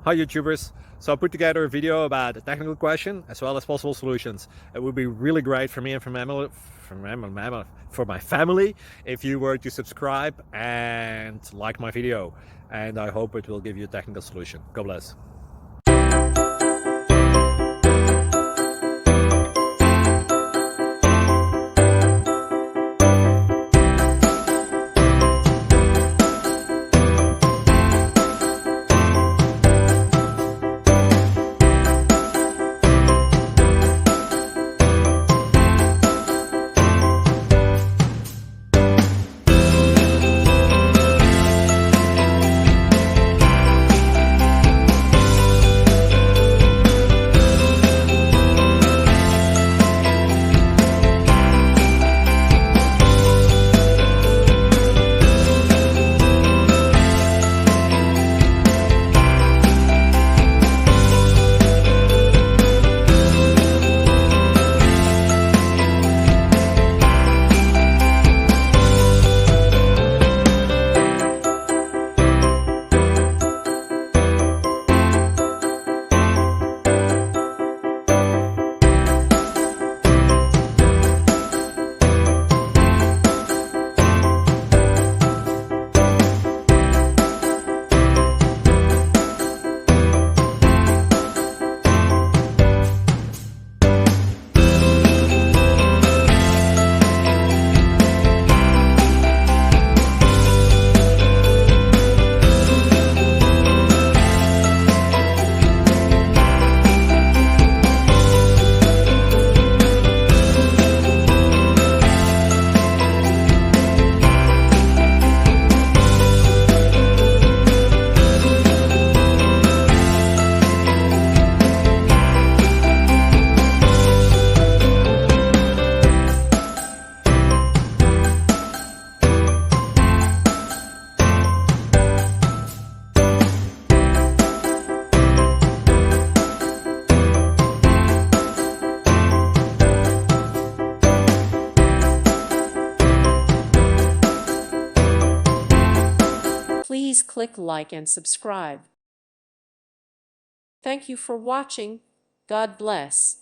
Hi YouTubers! So I put together a video about a technical question as well as possible solutions. It would be really great for me and for my family if you were to subscribe and like my video, and I hope it will give you a technical solution. God bless. Please click like and subscribe. Thank you for watching. God bless.